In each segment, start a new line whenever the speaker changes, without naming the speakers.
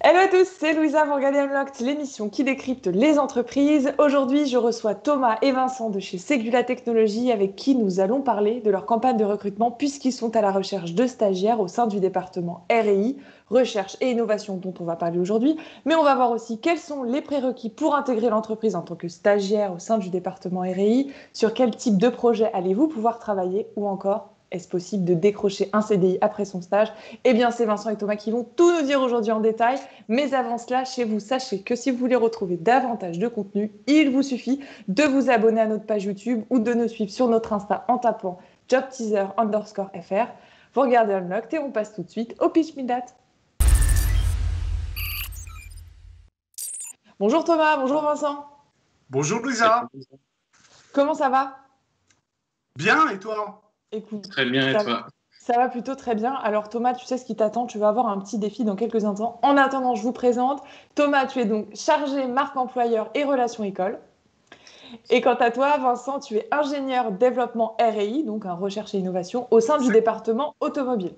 Hello à tous, c'est Louisa, vous regardez Unlocked, l'émission qui décrypte les entreprises. Aujourd'hui, je reçois Thomas et Vincent de chez Segula Technologies avec qui nous allons parler de leur campagne de recrutement puisqu'ils sont à la recherche de stagiaires au sein du département R&I, recherche et innovation dont on va parler aujourd'hui. Mais on va voir aussi quels sont les prérequis pour intégrer l'entreprise en tant que stagiaire au sein du département R&I, sur quel type de projet allez-vous pouvoir travailler ou encore est-ce possible de décrocher un CDI après son stage? Eh bien, c'est Vincent et Thomas qui vont tout nous dire aujourd'hui en détail. Mais avant cela, chez vous, sachez que si vous voulez retrouver davantage de contenu, il vous suffit de vous abonner à notre page YouTube ou de nous suivre sur notre Insta en tapant jobteaser_fr. Vous regardez Unlocked et on passe tout de suite au Pitch Me That. Bonjour Thomas, bonjour Vincent.
Bonjour Louisa.
Comment ça va?
Bien, et toi?
Écoute,
très bien, et toi?
Ça va plutôt très bien. Alors Thomas, tu sais ce qui t'attend, tu vas avoir un petit défi dans quelques instants. En attendant, je vous présente. Thomas, tu es donc chargé marque employeur et relations école. Et quant à toi, Vincent, tu es ingénieur développement R&I, donc en recherche et innovation, au sein du département automobile.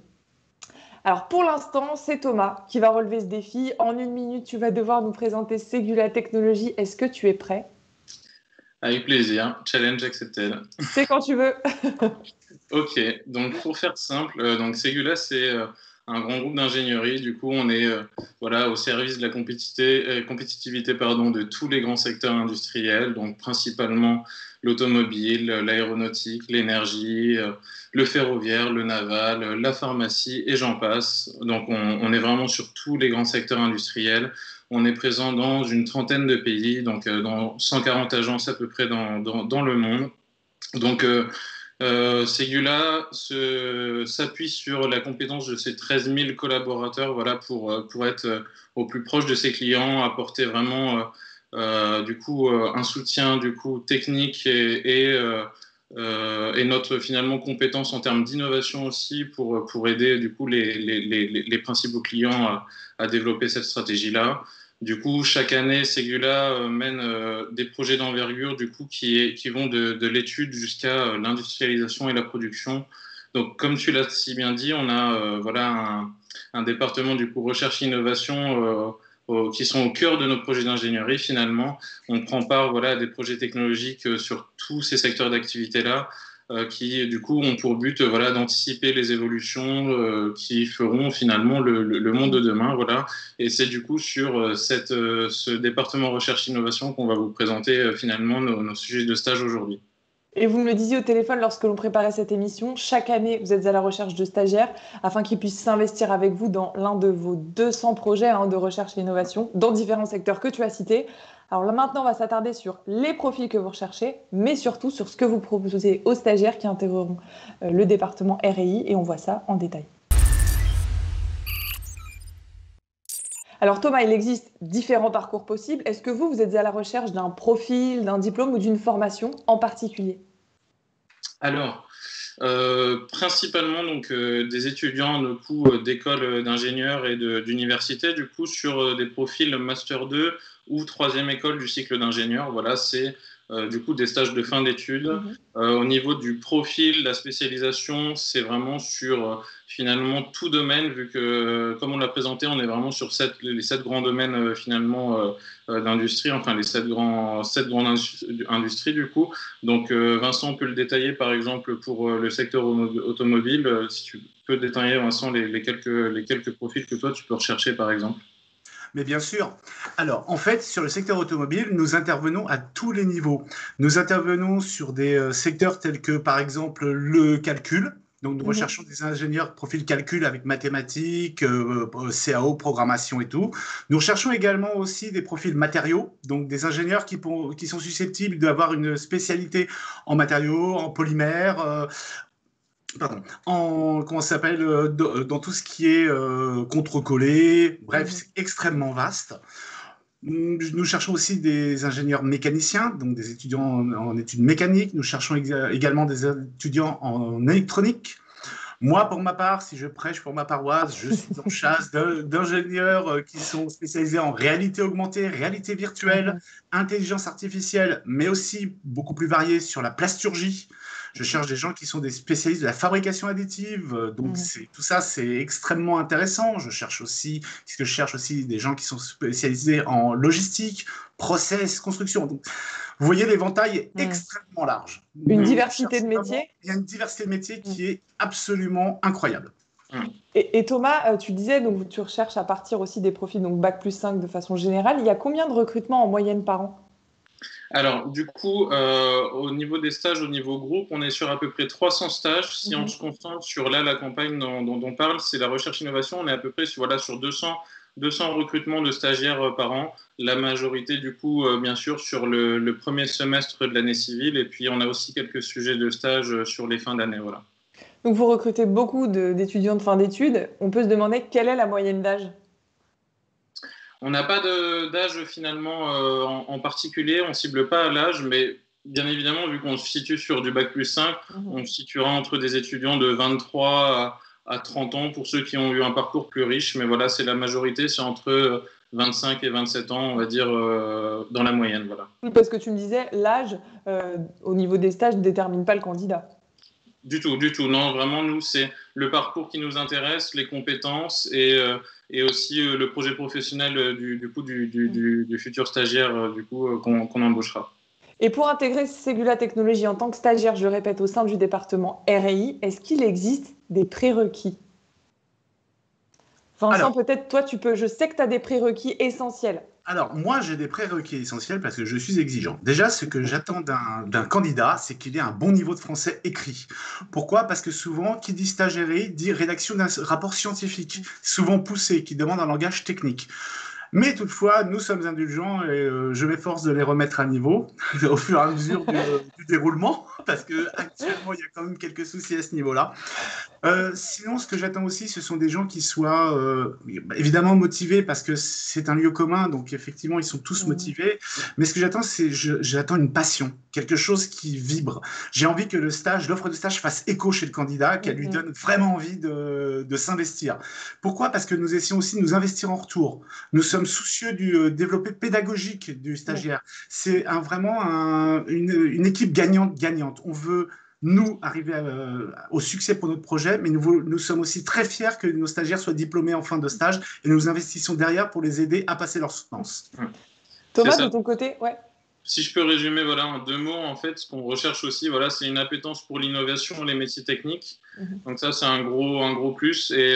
Alors pour l'instant, c'est Thomas qui va relever ce défi. En 1 minute, tu vas devoir nous présenter Segula Technologies. Est-ce que tu es prêt?
Avec plaisir, challenge accepted.
C'est quand tu veux.
Ok, donc pour faire simple, donc Segula, c'est un grand groupe d'ingénierie. Du coup, on est au service de la compétitivité de tous les grands secteurs industriels, donc principalement l'automobile, l'aéronautique, l'énergie, le ferroviaire, le naval, la pharmacie et j'en passe. Donc on est vraiment sur tous les grands secteurs industriels. On est présent dans une trentaine de pays, donc dans 140 agences à peu près dans le monde. Donc Segula s'appuie sur la compétence de ses 13 000 collaborateurs pour être au plus proche de ses clients, apporter vraiment un soutien technique et notre finalement compétence en termes d'innovation aussi pour aider les principaux clients à développer cette stratégie-là. Du coup, chaque année, Segula mène des projets d'envergure qui vont de l'étude jusqu'à l'industrialisation et la production. Donc, comme tu l'as si bien dit, on a un département recherche et innovation qui sont au cœur de nos projets d'ingénierie finalement. On prend part à des projets technologiques sur tous ces secteurs d'activité-là qui ont pour but d'anticiper les évolutions qui feront finalement le monde de demain. Et c'est sur ce département recherche-innovation qu'on va vous présenter finalement nos sujets de stage aujourd'hui.
Et vous me le disiez au téléphone lorsque l'on préparait cette émission, chaque année, vous êtes à la recherche de stagiaires afin qu'ils puissent s'investir avec vous dans l'un de vos 200 projets de recherche et innovation dans différents secteurs que tu as cités. Alors là, maintenant, on va s'attarder sur les profils que vous recherchez, mais surtout sur ce que vous proposez aux stagiaires qui intégreront le département R&I, et on voit ça en détail. Alors Thomas, il existe différents parcours possibles. Est-ce que vous êtes à la recherche d'un profil, d'un diplôme ou d'une formation en particulier?
Alors, principalement des étudiants d'écoles d'ingénieurs et d'universités, sur des profils Master 2 ou 3e école du cycle d'ingénieur. Voilà, c'est des stages de fin d'études. Au niveau du profil, la spécialisation, c'est vraiment sur finalement tout domaine, vu que, comme on l'a présenté, on est vraiment sur les 7 grands domaines d'industrie, enfin les 7 grandes industries Donc Vincent peut le détailler par exemple pour le secteur automobile. Si tu peux détailler, Vincent, les quelques profils que toi tu peux rechercher par exemple.
Mais bien sûr. Alors, en fait, sur le secteur automobile, nous intervenons à tous les niveaux. Nous intervenons sur des secteurs tels que, par exemple, le calcul. Donc, nous recherchons des ingénieurs profil calcul avec mathématiques, CAO, programmation et tout. Nous recherchons également aussi des profils matériaux, donc des ingénieurs qui sont susceptibles d'avoir une spécialité en matériaux, en polymères, dans tout ce qui est contre-collé. Bref, c'est extrêmement vaste. Nous cherchons aussi des ingénieurs mécaniciens, donc des étudiants en études mécaniques. Nous cherchons également des étudiants en électronique. Moi, pour ma part, si je prêche pour ma paroisse, je suis en chasse d'ingénieurs qui sont spécialisés en réalité augmentée, réalité virtuelle, intelligence artificielle, mais aussi beaucoup plus variés sur la plasturgie. Je cherche des gens qui sont des spécialistes de la fabrication additive. Donc, tout ça, c'est extrêmement intéressant. Je cherche aussi des gens qui sont spécialisés en logistique, process, construction. Donc, vous voyez, l'éventail est extrêmement large.
Une diversité de métiers.
Il y a une diversité de métiers qui est absolument incroyable.
Et Thomas, tu disais, donc tu recherches à partir aussi des profils, donc Bac+5 de façon générale. Il y a combien de recrutements en moyenne par an?
Alors, du coup, au niveau des stages, au niveau groupe, on est sur à peu près 300 stages. Si on se concentre sur la campagne dont on parle, c'est la recherche-innovation. On est à peu près sur 200 recrutements de stagiaires par an. La majorité, du coup, bien sûr, sur le premier semestre de l'année civile. Et puis, on a aussi quelques sujets de stage sur les fins d'année. Voilà.
Donc, vous recrutez beaucoup d'étudiants de fin d'études. On peut se demander quelle est la moyenne d'âge?
On n'a pas d'âge finalement en particulier, on ne cible pas à l'âge, mais bien évidemment, vu qu'on se situe sur du Bac+5, on se situera entre des étudiants de 23 à 30 ans pour ceux qui ont eu un parcours plus riche. Mais voilà, c'est la majorité, c'est entre 25 et 27 ans, on va dire, dans la moyenne. Voilà.
Oui, parce que tu me disais, l'âge, au niveau des stages, ne détermine pas le candidat.
Du tout. Non, vraiment, nous, c'est le parcours qui nous intéresse, les compétences et aussi le projet professionnel du futur stagiaire qu'on embauchera.
Et pour intégrer Ségula Technologies en tant que stagiaire, je le répète, au sein du département R&I, est-ce qu'il existe des prérequis? Vincent, peut-être toi, je sais que tu as des prérequis essentiels.
Alors, moi, j'ai des prérequis essentiels parce que je suis exigeant. Déjà, ce que j'attends d'un candidat, c'est qu'il ait un bon niveau de français écrit. Pourquoi? Parce que souvent, qui dit stagiaire dit rédaction d'un rapport scientifique, souvent poussé, qui demande un langage technique. Mais toutefois, nous sommes indulgents et je m'efforce de les remettre à niveau au fur et à mesure du déroulement, parce qu'actuellement, il y a quand même quelques soucis à ce niveau-là. Sinon, ce que j'attends aussi, ce sont des gens qui soient évidemment motivés, parce que c'est un lieu commun, donc effectivement, ils sont tous motivés. Mais ce que j'attends, j'attends une passion, quelque chose qui vibre. J'ai envie que l'offre de stage fasse écho chez le candidat, qu'elle lui donne vraiment envie de s'investir. Pourquoi? Parce que nous essayons aussi de nous investir en retour. Nous sommes soucieux du développé pédagogique du stagiaire. C'est vraiment une équipe gagnante-gagnante. On veut nous arriver au succès pour notre projet, mais nous sommes aussi très fiers que nos stagiaires soient diplômés en fin de stage et nous investissons derrière pour les aider à passer leur soutenance.
Thomas, de ton côté, ouais.
Si je peux résumer en 2 mots, en fait, ce qu'on recherche aussi, c'est une appétence pour l'innovation, les métiers techniques. Donc ça, c'est un gros plus. Et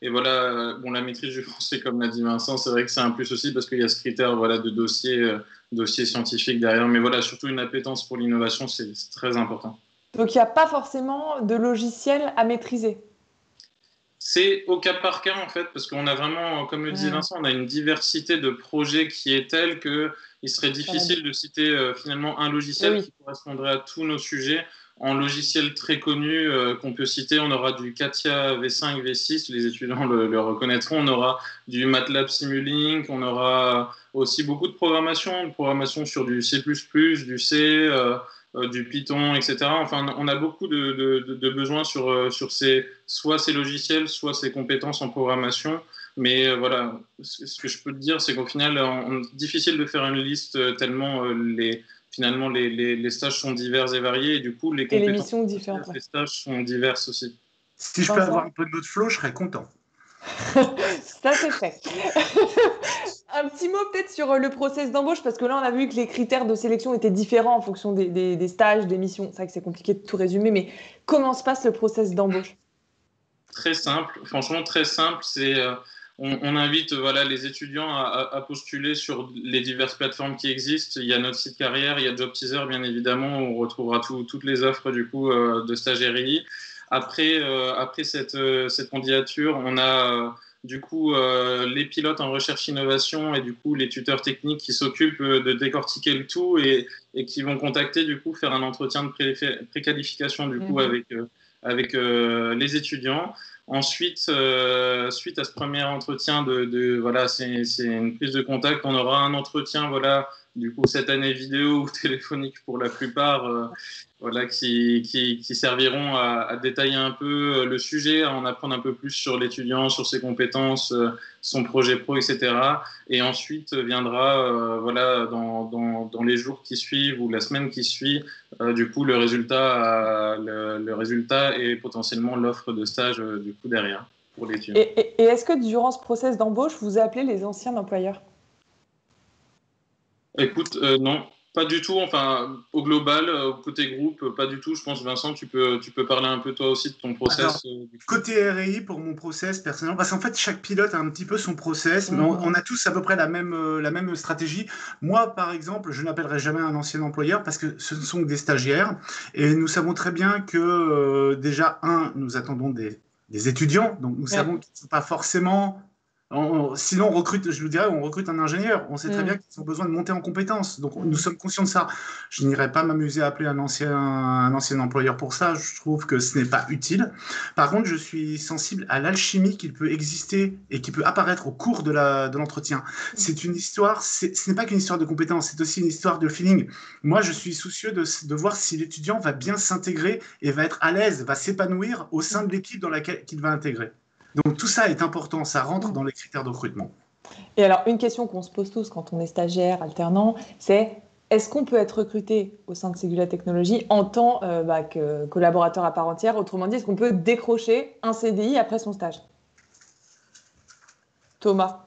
voilà, la maîtrise du français, comme l'a dit Vincent, c'est vrai que c'est un plus aussi parce qu'il y a ce critère de dossier scientifique derrière. Mais voilà, surtout une appétence pour l'innovation, c'est très important.
Donc il n'y a pas forcément de logiciel à maîtriser?
C'est au cas par cas, en fait, parce qu'on a vraiment, comme le disait Vincent, on a une diversité de projets qui est telle qu'il serait difficile de citer finalement un logiciel qui correspondrait à tous nos sujets. En logiciel très connu qu'on peut citer, on aura du CATIA V5, V6, les étudiants le reconnaîtront. On aura du MATLAB Simulink, on aura aussi beaucoup de programmation sur du C++, du C, du Python, etc. Enfin, on a beaucoup de besoins sur soit ces logiciels, soit ces compétences en programmation. Mais voilà, ce que je peux te dire, c'est qu'au final, c'est difficile de faire une liste tellement finalement, les stages sont divers et variés, et du coup, les compétences des stages sont diverses aussi.
Si je peux avoir un peu de notre flow, je serais content.
Ça, c'est fait. Un petit mot peut-être sur le process d'embauche, parce que là, on a vu que les critères de sélection étaient différents en fonction des stages, des missions. C'est vrai que c'est compliqué de tout résumer, mais comment se passe le process d'embauche?
Très simple, franchement très simple. On invite les étudiants à postuler sur les diverses plateformes qui existent. Il y a notre site carrière, il y a Job Teaser, bien évidemment, où on retrouvera toutes les offres du coup, de stagiairie. Après cette candidature, on a du coup les pilotes en recherche-innovation et du coup les tuteurs techniques qui s'occupent de décortiquer le tout et qui vont contacter, du coup, faire un entretien de préqualification du coup, avec les étudiants. Ensuite, suite à ce premier entretien, c'est une prise de contact. On aura un entretien, du coup, cette année vidéo ou téléphonique pour la plupart, qui serviront à détailler un peu le sujet, à en apprendre un peu plus sur l'étudiant, sur ses compétences, son projet pro, etc. Et ensuite viendra, dans les jours qui suivent ou la semaine qui suit, du coup, le résultat est potentiellement l'offre de stage du coup derrière pour l'étudiant.
Et est-ce que durant ce process d'embauche, vous appelez les anciens employeurs?
Écoute, non, pas du tout. Enfin, au global, côté groupe, pas du tout. Je pense, Vincent, tu peux parler un peu toi aussi de ton
Alors,
process.
côté RI, pour mon process personnellement, parce qu'en fait, chaque pilote a un petit peu son process, mais on a tous à peu près la même stratégie. Moi, par exemple, je n'appellerai jamais un ancien employeur parce que ce ne sont que des stagiaires. Et nous savons très bien que, déjà, nous attendons des étudiants, donc nous savons qu'ils ne sont pas forcément. Sinon, on recrute, je vous dirais, on recrute un ingénieur. On sait très bien qu'ils ont besoin de monter en compétences. Donc, nous sommes conscients de ça. Je n'irai pas m'amuser à appeler un ancien employeur pour ça. Je trouve que ce n'est pas utile. Par contre, je suis sensible à l'alchimie qui peut exister et qui peut apparaître au cours de l'entretien. C'est une histoire, ce n'est pas qu'une histoire de compétences, c'est aussi une histoire de feeling. Moi, je suis soucieux de voir si l'étudiant va bien s'intégrer et va être à l'aise, va s'épanouir au sein de l'équipe dans laquelle il va intégrer. Donc tout ça est important, ça rentre dans les critères de recrutement.
Et alors, une question qu'on se pose tous quand on est stagiaire, alternant, c'est est-ce qu'on peut être recruté au sein de Ségula Technologies en tant que collaborateur à part entière? Autrement dit, est-ce qu'on peut décrocher un CDI après son stage? Thomas?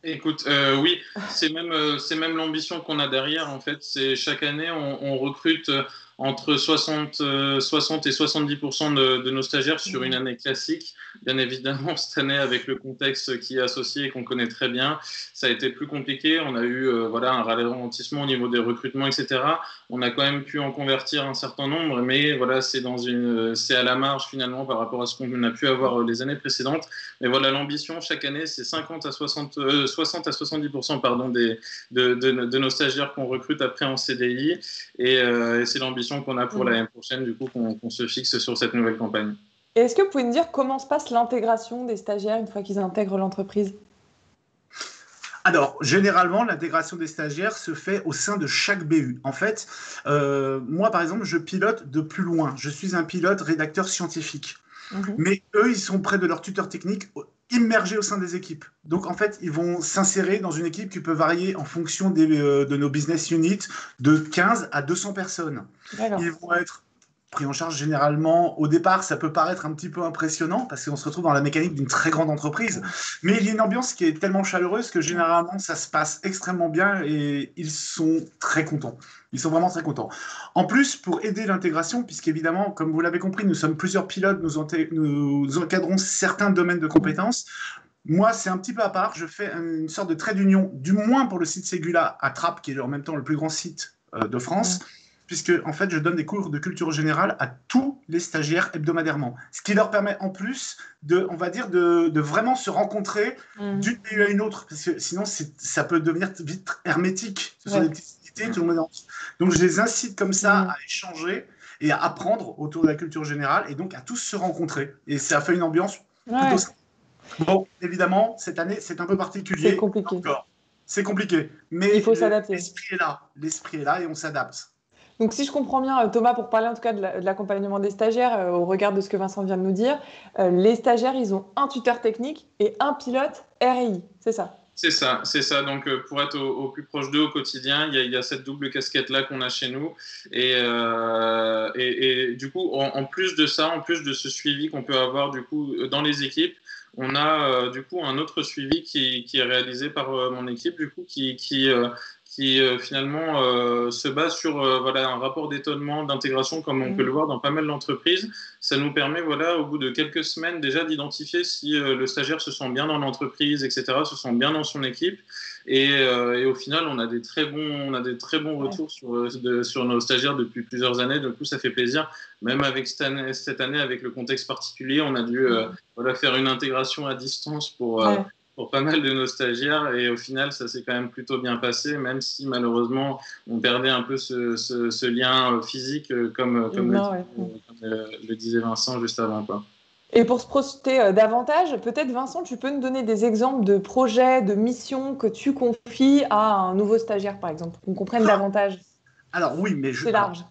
Écoute, oui, c'est même l'ambition qu'on a derrière, en fait. C'est chaque année, on recrute entre 60 et 70% de nos stagiaires sur une année classique. Bien évidemment, cette année, avec le contexte qui est associé et qu'on connaît très bien, ça a été plus compliqué. On a eu un ralentissement au niveau des recrutements, etc. On a quand même pu en convertir un certain nombre, mais voilà, c'est à la marge finalement par rapport à ce qu'on a pu avoir les années précédentes. Mais voilà, l'ambition chaque année, c'est 60 à 70% pardon, de nos stagiaires qu'on recrute après en CDI. Et c'est l'ambition qu'on a pour l'année prochaine, du coup, qu'on se fixe sur cette nouvelle campagne.
Et est-ce que vous pouvez me dire comment se passe l'intégration des stagiaires une fois qu'ils intègrent l'entreprise?
Alors, généralement, l'intégration des stagiaires se fait au sein de chaque BU. En fait, moi, par exemple, je pilote de plus loin. Je suis un pilote rédacteur scientifique. Mais eux, ils sont près de leur tuteur technique, immergés au sein des équipes. Donc, en fait, ils vont s'insérer dans une équipe qui peut varier en fonction de nos business units de 15 à 200 personnes. Ils vont être pris en charge généralement. Au départ, ça peut paraître un petit peu impressionnant parce qu'on se retrouve dans la mécanique d'une très grande entreprise. Mais il y a une ambiance qui est tellement chaleureuse que généralement, ça se passe extrêmement bien et ils sont très contents. Ils sont vraiment très contents. En plus, pour aider l'intégration, puisqu'évidemment, comme vous l'avez compris, nous sommes plusieurs pilotes, nous encadrons certains domaines de compétences. Moi, c'est un petit peu à part. Je fais une sorte de trait d'union, du moins pour le site Ségula à Trappes, qui est en même temps le plus grand site de France. Puisque en fait, je donne des cours de culture générale à tous les stagiaires hebdomadairement. Ce qui leur permet en plus de vraiment se rencontrer d'une BU à une autre. Parce que sinon, ça peut devenir vite hermétique. Ce sont des petites unités, tout le monde. Donc, je les incite comme ça à échanger et à apprendre autour de la culture générale et donc à tous se rencontrer. Et ça fait une ambiance plutôt simple. Bon, évidemment, cette année, c'est un peu particulier.
C'est compliqué.
Encore. C'est compliqué. Mais
il faut s'adapter.
L'esprit est là. L'esprit est là et on s'adapte.
Donc, si je comprends bien, Thomas, pour parler en tout cas de l'accompagnement des stagiaires, au regard de ce que Vincent vient de nous dire, les stagiaires, ils ont un tuteur technique et un pilote RI, c'est ça?
C'est ça. Donc, pour être au plus proche d'eux au quotidien, il y a cette double casquette-là qu'on a chez nous. Et du coup, en plus de ça, en plus de ce suivi qu'on peut avoir du coup dans les équipes, on a du coup un autre suivi qui est réalisé par mon équipe, du coup, qui finalement se base sur un rapport d'étonnement, d'intégration, comme on peut le voir dans pas mal d'entreprises. Ça nous permet, au bout de quelques semaines déjà, d'identifier si le stagiaire se sent bien dans l'entreprise, etc., se sent bien dans son équipe. Et au final, on a des très bons retours sur nos stagiaires depuis plusieurs années. Du coup, ça fait plaisir. Même avec cette année, avec le contexte particulier, on a dû faire une intégration à distance pour pas mal de nos stagiaires. Et au final, ça s'est quand même plutôt bien passé, même si malheureusement, on perdait un peu ce lien physique, comme le disait Vincent juste avant, quoi.
Et pour se projeter davantage, peut-être Vincent, tu peux nous donner des exemples de projets, de missions que tu confies à un nouveau stagiaire, par exemple, pour qu'on comprenne davantage.
Alors oui, mais
c'est large.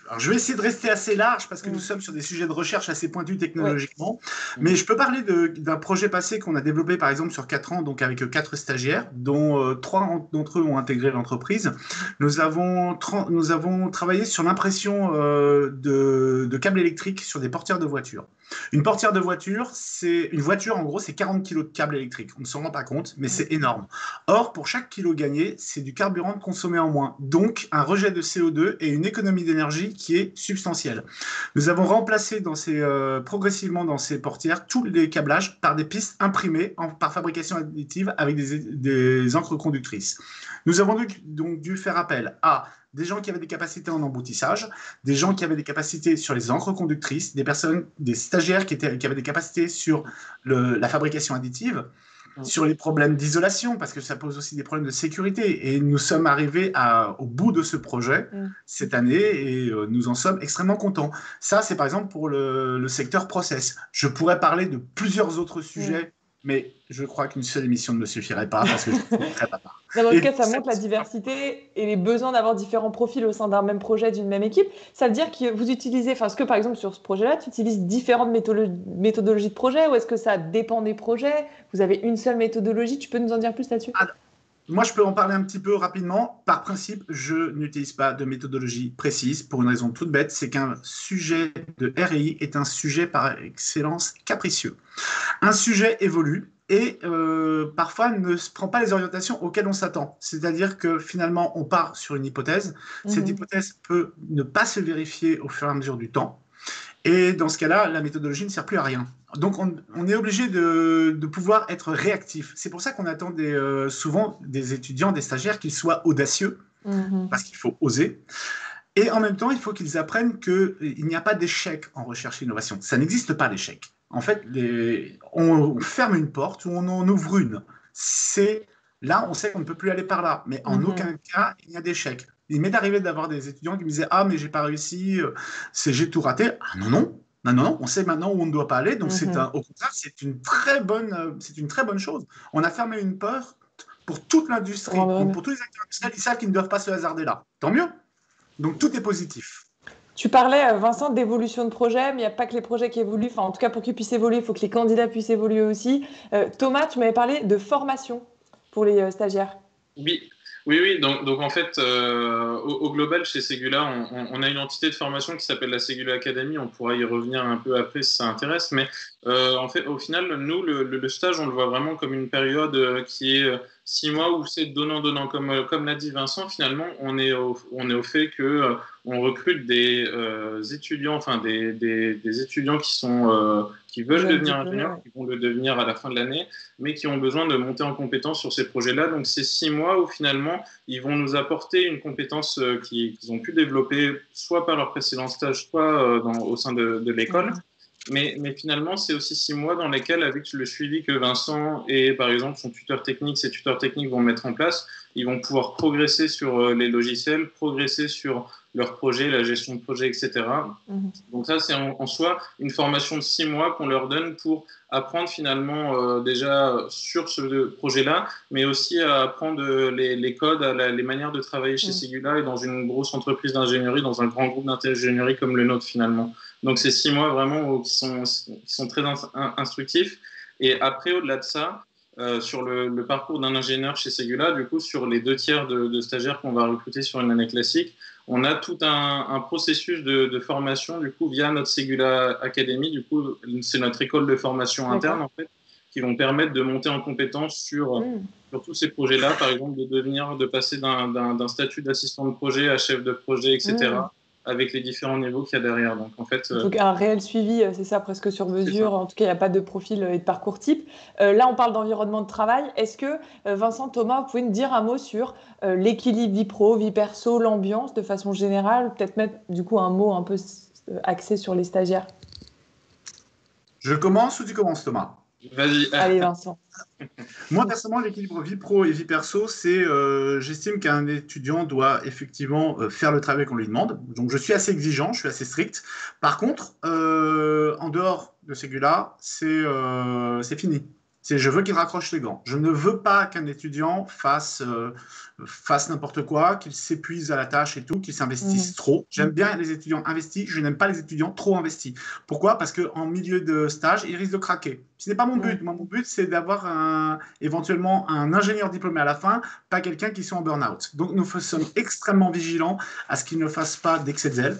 Alors, je vais essayer de rester assez large parce que nous sommes sur des sujets de recherche assez pointus technologiquement.
Ouais.
Mais je peux parler d'un projet passé qu'on a développé par exemple sur 4 ans, donc avec 4 stagiaires, dont 3 d'entre eux ont intégré l'entreprise. Nous avons travaillé sur l'impression de câbles électriques sur des portières de voitures. Une portière de voiture, une voiture en gros, c'est 40 kg de câbles électriques. On ne s'en rend pas compte, mais c'est énorme. Or, pour chaque kilo gagné, c'est du carburant consommé en moins. Donc, un rejet de CO2 et une économie d'énergie qui est substantielle. Nous avons remplacé progressivement dans ces portières tous les câblages par des pistes imprimées par fabrication additive avec des encres conductrices. Nous avons donc dû faire appel à des gens qui avaient des capacités en emboutissage, des gens qui avaient des capacités sur les encres conductrices, des stagiaires qui avaient des capacités sur la fabrication additive, sur les problèmes d'isolation, parce que ça pose aussi des problèmes de sécurité. Et nous sommes arrivés au bout de ce projet cette année et nous en sommes extrêmement contents. Ça, c'est par exemple pour le secteur process. Je pourrais parler de plusieurs autres sujets, mais je crois qu'une seule émission ne me suffirait pas parce que je ne serais pas.
Dans le cas, ça montre la diversité et les besoins d'avoir différents profils au sein d'un même projet, d'une même équipe. Ça veut dire que vous utilisez, est-ce que par exemple sur ce projet-là, tu utilises différentes méthodologies de projet ou est-ce que ça dépend des projets? Vous avez une seule méthodologie? Tu peux nous en dire plus là-dessus?
Moi, je peux en parler un petit peu rapidement. Par principe, je n'utilise pas de méthodologie précise pour une raison toute bête, c'est qu'un sujet de RI est un sujet par excellence capricieux. Un sujet évolue et parfois ne prend pas les orientations auxquelles on s'attend. C'est-à-dire que finalement, on part sur une hypothèse. Cette hypothèse peut ne pas se vérifier au fur et à mesure du temps. Et dans ce cas-là, la méthodologie ne sert plus à rien. Donc, on est obligé de pouvoir être réactif. C'est pour ça qu'on attend souvent des étudiants, des stagiaires, qu'ils soient audacieux, parce qu'il faut oser. Et en même temps, il faut qu'ils apprennent qu'il n'y a pas d'échec en recherche et innovation. Ça n'existe pas, l'échec. En fait, on ferme une porte ou on en ouvre une. Là, on sait qu'on ne peut plus aller par là. Mais en aucun cas, il y a d'échec. Il m'est arrivé d'avoir des étudiants qui me disaient « Ah, mais j'ai pas réussi, j'ai tout raté. » Ah non, on sait maintenant où on ne doit pas aller. Donc, au contraire, c'est une très bonne chose. On a fermé une porte pour toute l'industrie. Donc, pour tous les acteurs industriels, ils savent qu'ils ne doivent pas se hasarder là. Tant mieux. Donc, tout est positif.
Tu parlais, Vincent, d'évolution de projet, mais il n'y a pas que les projets qui évoluent. Enfin, en tout cas, pour qu'ils puissent évoluer, il faut que les candidats puissent évoluer aussi. Thomas, tu m'avais parlé de formation pour les stagiaires.
Oui. Donc en fait, au global, chez Ségula, on a une entité de formation qui s'appelle la Ségula Academy. On pourra y revenir un peu après si ça intéresse. Mais en fait, au final, nous, le stage, on le voit vraiment comme une période qui est 6 mois où c'est donnant-donnant. Comme l'a dit Vincent, finalement, on est au fait que on recrute des étudiants, enfin des étudiants qui veulent devenir ingénieurs, qui vont le devenir à la fin de l'année, mais qui ont besoin de monter en compétence sur ces projets-là. Donc, c'est 6 mois où finalement, ils vont nous apporter une compétence qu'ils ont pu développer soit par leur précédent stage, soit au sein de l'école. Mais finalement, c'est aussi 6 mois dans lesquels, avec le suivi que Vincent et par exemple son tuteur technique, ses tuteurs techniques vont mettre en place, ils vont pouvoir progresser sur les logiciels, progresser sur leur projet, la gestion de projet, etc. Donc ça, c'est en soi une formation de 6 mois qu'on leur donne pour apprendre finalement déjà sur ce projet-là, mais aussi à apprendre les codes, les manières de travailler chez Ségula et dans une grosse entreprise d'ingénierie, dans un grand groupe d'ingénierie comme le nôtre finalement. Donc c'est 6 mois vraiment qui sont très instructifs. Et après, au-delà de ça, sur le parcours d'un ingénieur chez Ségula, du coup, sur les 2 tiers de stagiaires qu'on va recruter sur une année classique, on a tout un processus de formation, du coup, via notre Ségula Academy. Du coup, c'est notre école de formation interne, en fait, qui vont permettre de monter en compétence sur tous ces projets-là, par exemple, de passer d'un statut d'assistant de projet à chef de projet, etc., avec les différents niveaux qu'il y a derrière. Donc, en fait,
donc, un réel suivi, c'est ça, presque sur mesure. En tout cas, il n'y a pas de profil et de parcours type. Là, on parle d'environnement de travail. Est-ce que, Vincent, Thomas, vous pouvez nous dire un mot sur l'équilibre vie pro, vie perso, l'ambiance de façon générale? Peut-être mettre, du coup, un mot un peu axé sur les stagiaires.
Je commence ou tu commences, Thomas?
Vas-y.
Allez, Vincent.
Moi, personnellement, l'équilibre vie pro et vie perso, j'estime qu'un étudiant doit effectivement faire le travail qu'on lui demande. Donc, je suis assez exigeant, je suis assez strict. Par contre, en dehors de Ségula, c'est fini. C'est je veux qu'il raccroche les gants. Je ne veux pas qu'un étudiant fasse n'importe quoi, qu'il s'épuise à la tâche et tout, qu'il s'investisse trop. J'aime bien les étudiants investis, je n'aime pas les étudiants trop investis. Pourquoi? Parce qu'en milieu de stage, ils risquent de craquer. Ce n'est pas mon but. Moi, mon but, c'est d'avoir éventuellement un ingénieur diplômé à la fin, pas quelqu'un qui soit en burn-out. Donc, nous sommes extrêmement vigilants à ce qu'il ne fasse pas d'excès de zèle.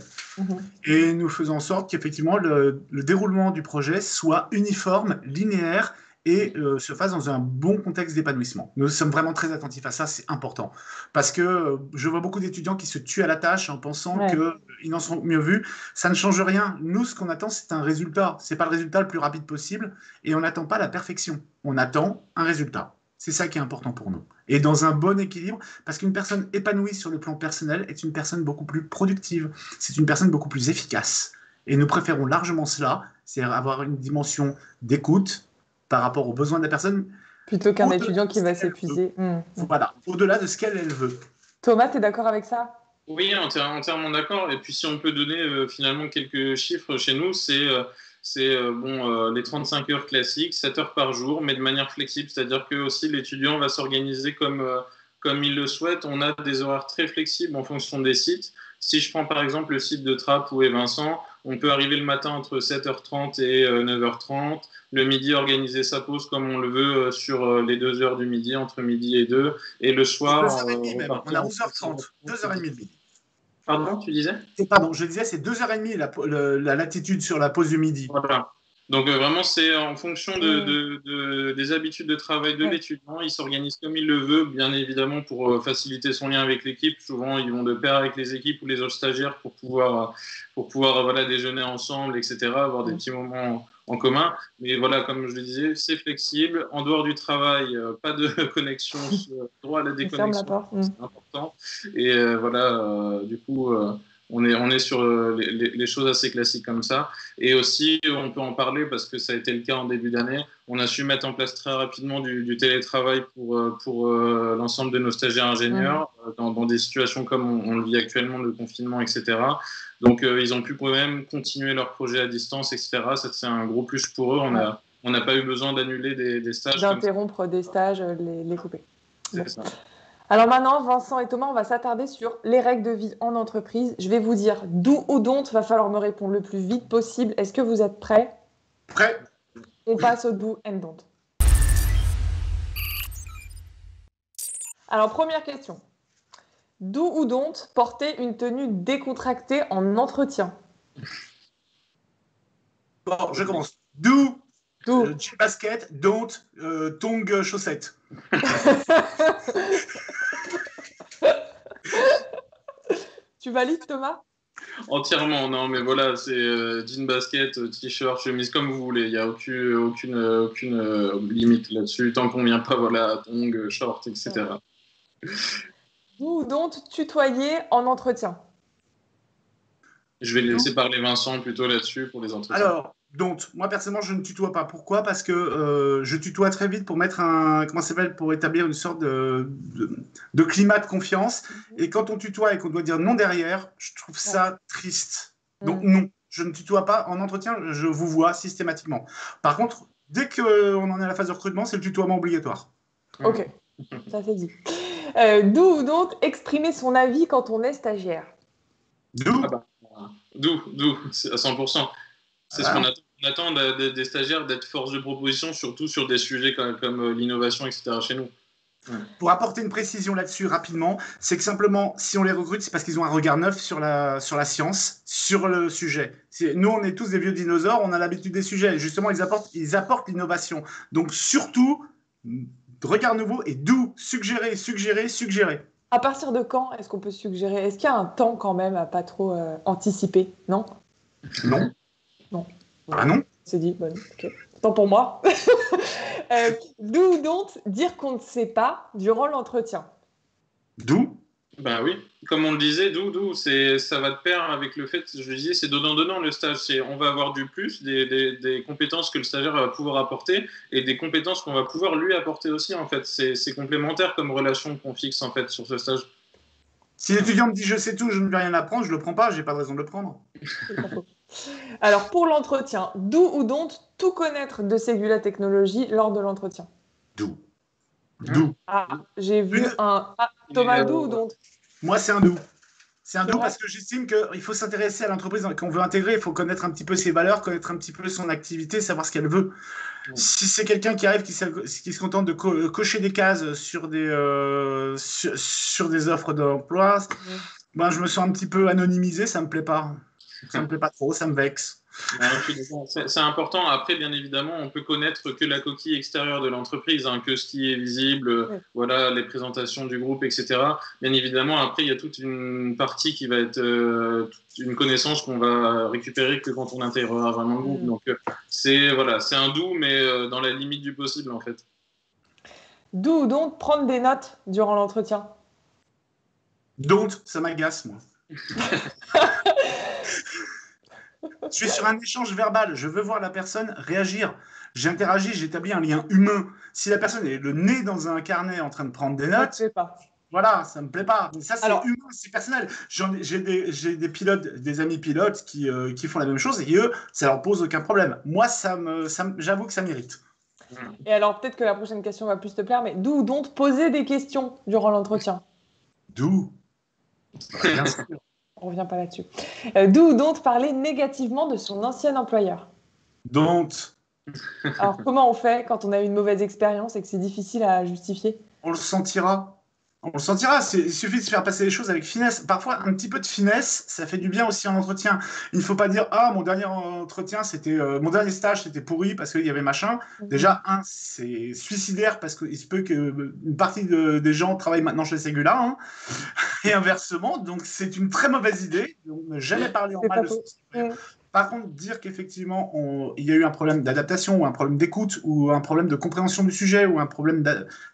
Et nous faisons en sorte qu'effectivement, le déroulement du projet soit uniforme, linéaire, et se fasse dans un bon contexte d'épanouissement. Nous sommes vraiment très attentifs à ça, c'est important. Parce que je vois beaucoup d'étudiants qui se tuent à la tâche en pensant qu'ils n'en seront mieux vus. Ça ne change rien. Nous, ce qu'on attend, c'est un résultat. Ce n'est pas le résultat le plus rapide possible. Et on n'attend pas la perfection. On attend un résultat. C'est ça qui est important pour nous. Et dans un bon équilibre, parce qu'une personne épanouie sur le plan personnel est une personne beaucoup plus productive. C'est une personne beaucoup plus efficace. Et nous préférons largement cela, c'est avoir une dimension d'écoute, par rapport aux besoins de la personne.
Plutôt qu'un étudiant qui va s'épuiser.
Voilà, au-delà de ce qu'elle veut.
Thomas, tu es d'accord avec ça?
Oui, entièrement d'accord. Et puis si on peut donner finalement quelques chiffres chez nous, c'est les 35 heures classiques, 7 heures par jour, mais de manière flexible. C'est-à-dire que aussi l'étudiant va s'organiser comme il le souhaite. On a des horaires très flexibles en fonction des sites. Si je prends par exemple le site de Trappes ou Vincent, on peut arriver le matin entre 7h30 et 9h30. Le midi, organiser sa pause comme on le veut sur les 2 heures du midi, entre midi et 2. Et le soir...
2h30 même, on a 11h30, 2h30 le midi.
Pardon, tu disais?
Pardon, je disais c'est 2h30 la latitude sur la pause du midi.
Voilà. Donc vraiment, c'est en fonction des habitudes de travail de l'étudiant. Il s'organise comme il le veut, bien évidemment, pour faciliter son lien avec l'équipe. Souvent, ils vont de pair avec les équipes ou les autres stagiaires pour pouvoir déjeuner ensemble, etc., avoir des petits moments en commun. Mais voilà, comme je le disais, c'est flexible. En dehors du travail, pas de connexion, droit à la déconnexion, c'est important. Et du coup... on est sur les choses assez classiques comme ça. Et aussi, on peut en parler parce que ça a été le cas en début d'année. On a su mettre en place très rapidement du télétravail pour l'ensemble de nos stagiaires ingénieurs dans des situations comme on le vit actuellement, le confinement, etc. Donc, ils ont pu quand même continuer leur projet à distance, etc. Ça, c'est un gros plus pour eux. On n'a pas eu besoin d'annuler des stages.
D'interrompre des stages, les couper.
C'est ça.
Alors maintenant, Vincent et Thomas, on va s'attarder sur les règles de vie en entreprise. Je vais vous dire do ou don't, va falloir me répondre le plus vite possible. Est-ce que vous êtes prêts?
Prêt.
On passe au do and don't. Alors, première question. Do ou don't, porter une tenue décontractée en entretien?
Bon, je commence. Do.
Do.
Basket, don't, tongs, chaussettes.
Tu valides, Thomas? Entièrement, non, mais voilà, c'est jean basket, t-shirt, chemise, comme vous voulez. Il n'y a aucune limite là-dessus, tant qu'on ne vient pas, voilà, tongs, short, etc.
Vous donc tutoyer en entretien?
Je vais laisser parler Vincent plutôt là-dessus pour les entretiens.
Alors, donc, moi personnellement, je ne tutoie pas. Pourquoi? Parce que je tutoie très vite pour mettre pour établir une sorte de climat de confiance. Et quand on tutoie et qu'on doit dire non derrière, je trouve ça triste. Donc non, je ne tutoie pas. En entretien, je vous vois systématiquement. Par contre, dès qu'on en est à la phase de recrutement, c'est le tutoiement obligatoire.
Ok, ça c'est dit. D'où donc exprimer son avis quand on est stagiaire?
D'où à 100%. C'est ce qu'on attend. On attend des stagiaires d'être force de proposition, surtout sur des sujets comme l'innovation, etc. chez nous.
Pour apporter une précision là-dessus rapidement, c'est que simplement, si on les recrute, c'est parce qu'ils ont un regard neuf sur la science, sur le sujet. Nous, on est tous des vieux dinosaures, on a l'habitude des sujets. Et justement, ils apportent l'innovation. Donc surtout, regard nouveau et d'où suggérer.
À partir de quand est-ce qu'on peut suggérer? Est-ce qu'il y a un temps quand même à pas trop anticiper? Non?
Non.
Non.
Ah non?
C'est dit, bon, ok. Tant pour moi. D'où donc dire qu'on ne sait pas durant l'entretien?
D'où?
Ben oui, comme on le disait, d'où ça va de pair avec le fait, je le disais, c'est donnant le stage. On va avoir du plus, des compétences que le stagiaire va pouvoir apporter et des compétences qu'on va pouvoir lui apporter aussi, en fait. C'est complémentaire comme relation qu'on fixe, en fait, sur ce stage.
Si l'étudiant me dit « je sais tout, je ne vais rien apprendre », je ne le prends pas, je n'ai pas de raison de le prendre.
Alors, pour l'entretien, do ou don't tout connaître de Ségula Technologies lors de l'entretien?
Do. Do.
Ah, j'ai vu un... Ah, Thomas, do ou don't?
Moi, c'est un do. C'est un
C'est
do
vrai
parce que j'estime qu'il faut s'intéresser à l'entreprise qu'on veut intégrer. Il faut connaître un petit peu ses valeurs, connaître un petit peu son activité, savoir ce qu'elle veut. Si c'est quelqu'un qui arrive, qui se contente de cocher des cases sur des offres d'emploi, ben, je me sens un petit peu anonymisé, ça me plaît pas. Ça me plaît pas trop, ça me vexe.
C'est important. Après, bien évidemment, on peut connaître que la coquille extérieure de l'entreprise, que ce qui est visible, voilà, les présentations du groupe, etc. Bien évidemment, après, il y a toute une partie qui va être une connaissance qu'on va récupérer que quand on intégrera vraiment le groupe. Donc, c'est un do, mais dans la limite du possible, en fait.
Do ou don't prendre des notes durant l'entretien?
Don't, ça m'agace, moi. Je suis sur un échange verbal, je veux voir la personne réagir. J'interagis, j'établis un lien humain. Si la personne est le nez dans un carnet en train de prendre des notes, voilà, ça me plaît pas. Mais ça, c'est humain, c'est personnel. J'ai des pilotes, des amis pilotes qui font la même chose et eux, ça leur pose aucun problème. Moi, j'avoue que ça m'irrite.
Et alors, peut-être que la prochaine question va plus te plaire, mais do ou don't poser des questions durant l'entretien?
Do. Bien sûr.
On revient pas là-dessus. Do ou don't parler négativement de son ancien employeur?
Don't.
Alors, comment on fait quand on a eu une mauvaise expérience et que c'est difficile à justifier?
On le sentira. On le sentira. Il suffit de se faire passer les choses avec finesse. Parfois, un petit peu de finesse, ça fait du bien aussi en entretien. Il ne faut pas dire ah, mon dernier entretien, mon dernier stage, c'était pourri parce qu'il y avait machin. Déjà, c'est suicidaire parce qu'il se peut qu'une partie des gens travaillent maintenant chez Ségula, et inversement. Donc, c'est une très mauvaise idée. Donc, ne jamais parler en mal de son employeur. Par contre, dire qu'effectivement, il y a eu un problème d'adaptation ou un problème d'écoute ou un problème de compréhension du sujet ou un problème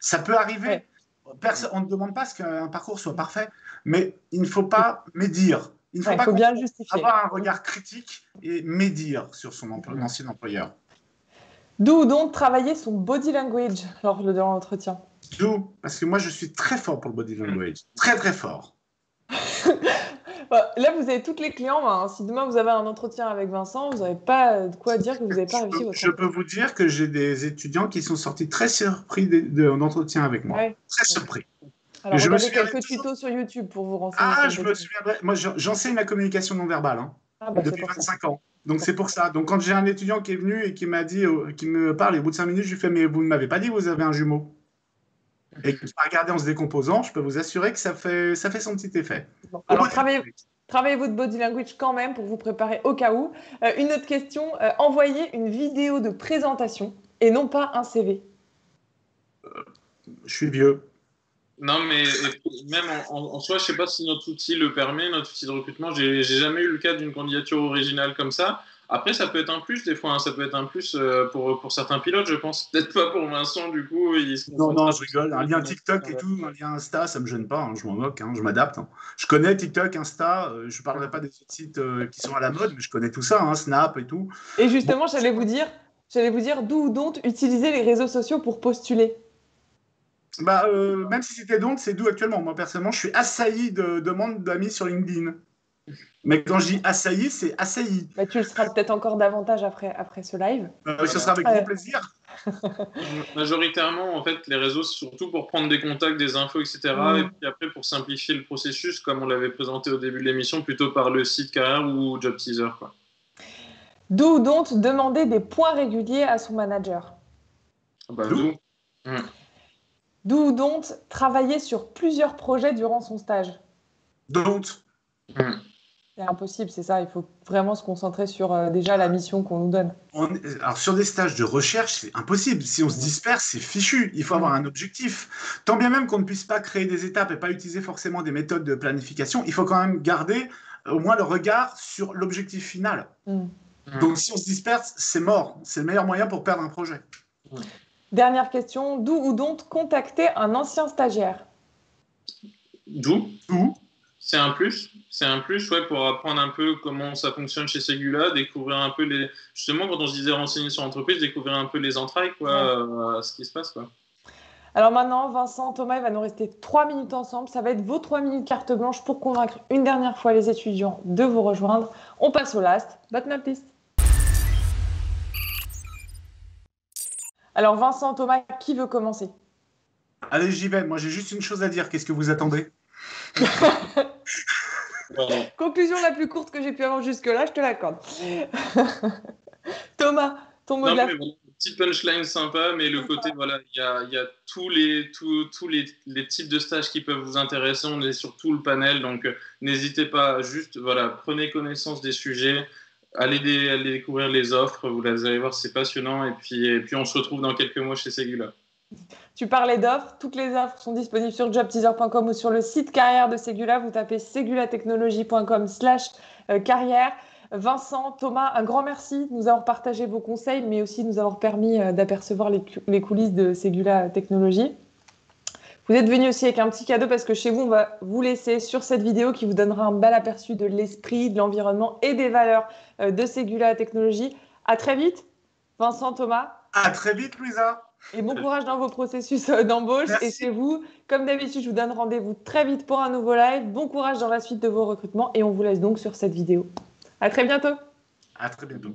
ça peut arriver. Ouais. On ne demande pas qu'un parcours soit parfait, mais il ne faut pas médire. Il ne faut pas
bien justifier.
Avoir un regard critique et médire sur son ancien employeur.
Do ou don't travailler son body language lors de l'entretien?
Do, parce que moi, je suis très fort pour le body language. Très, très fort.
Là, vous avez toutes les clients. Si demain, vous avez un entretien avec Vincent, vous n'avez pas de quoi dire que vous n'avez pas réussi votre
Je peux vous dire que j'ai des étudiants qui sont sortis très surpris d'entretien avec moi. Ouais. Très surpris.
Alors, regardez quelques tutos sur YouTube pour vous renseigner.
Ah, je me souviendrai. Moi, j'enseigne la communication non verbale depuis 25 ans. Donc, c'est pour ça. Donc, quand j'ai un étudiant qui est venu et qui m'a dit, qui me parle, et au bout de 5 minutes, je lui fais, mais vous ne m'avez pas dit que vous avez un jumeau. Et qui m'a regardé en se décomposant, je peux vous assurer que ça fait son petit effet.
Bon, alors, travaillez votre body language quand même pour vous préparer au cas où. Une autre question, envoyez une vidéo de présentation et non pas un CV.
Je suis vieux.
Non, mais même en soi, je ne sais pas si notre outil le permet, notre outil de recrutement. J'ai jamais eu le cas d'une candidature originale comme ça. Après, ça peut être un plus des fois. Ça peut être un plus pour certains pilotes, je pense. Peut-être pas pour Vincent, du coup.
Non, je rigole. Un lien TikTok et tout, un lien Insta, ça ne me gêne pas. Je m'en moque, je m'adapte. Je connais TikTok, Insta. Je ne parlerai pas des autres sites qui sont à la mode, mais je connais tout ça, Snap et tout.
Et justement, j'allais vous dire, do ou don't utiliser les réseaux sociaux pour postuler.
Même si c'était don't, c'est do actuellement. Moi, personnellement, je suis assailli de demandes d'amis sur LinkedIn. Mais quand je dis assailli, c'est assailli.
Tu le seras peut-être encore davantage après ce live.
Ce sera avec grand plaisir.
Majoritairement, en fait, les réseaux, c'est surtout pour prendre des contacts, des infos, etc. Et puis après, pour simplifier le processus, comme on l'avait présenté au début de l'émission, plutôt par le site carrière ou Job Teaser.
Do ou don't demander des points réguliers à son manager?
Do.
Do ou don't travailler sur plusieurs projets durant son stage?
Don't.
C'est impossible, c'est ça. Il faut vraiment se concentrer sur déjà la mission qu'on nous donne.
Alors, sur des stages de recherche, c'est impossible. Si on se disperse, c'est fichu. Il faut avoir un objectif. Tant bien même qu'on ne puisse pas créer des étapes et pas utiliser forcément des méthodes de planification, il faut quand même garder au moins le regard sur l'objectif final. Donc, si on se disperse, c'est mort. C'est le meilleur moyen pour perdre un projet.
Dernière question. Do ou don't contacter un ancien stagiaire?
Do. C'est un plus. C'est un plus, pour apprendre un peu comment ça fonctionne chez Ségula, découvrir un peu justement, quand on se disait renseigner sur l'entreprise, découvrir un peu les entrailles, ce qui se passe,
Alors maintenant, Vincent, Thomas, il va nous rester 3 minutes ensemble. Ça va être vos 3 minutes carte blanche pour convaincre une dernière fois les étudiants de vous rejoindre. On passe au last, but not least. Alors Vincent, Thomas, qui veut commencer?
Allez, j'y vais. Moi, j'ai juste une chose à dire. Qu'est-ce que vous attendez?
Conclusion la plus courte que j'ai pu avoir jusque-là, je te l'accorde. Thomas, ton mot de la fin.
Petite punchline sympa, mais le côté, voilà, il y a tous les types de stages qui peuvent vous intéresser. On est sur tout le panel, donc n'hésitez pas, juste, voilà, prenez connaissance des sujets, allez découvrir les offres, vous allez voir, c'est passionnant. Et puis on se retrouve dans quelques mois chez Segula.
Tu parlais d'offres. Toutes les offres sont disponibles sur jobteaser.com ou sur le site carrière de Segula. Vous tapez segulatechnologie.com/carrière. Vincent, Thomas, un grand merci de nous avoir partagé vos conseils, mais aussi de nous avoir permis d'apercevoir les coulisses de Segula Technologies. Vous êtes venus aussi avec un petit cadeau parce que chez vous, on va vous laisser sur cette vidéo qui vous donnera un bel aperçu de l'esprit, de l'environnement et des valeurs de Segula Technologies. À très vite, Vincent, Thomas.
À très vite, Louisa.
Et bon courage dans vos processus d'embauche.
Merci.
Et chez vous, comme d'habitude, je vous donne rendez-vous très vite pour un nouveau live. Bon courage dans la suite de vos recrutements et on vous laisse donc sur cette vidéo. À très bientôt.
À très bientôt.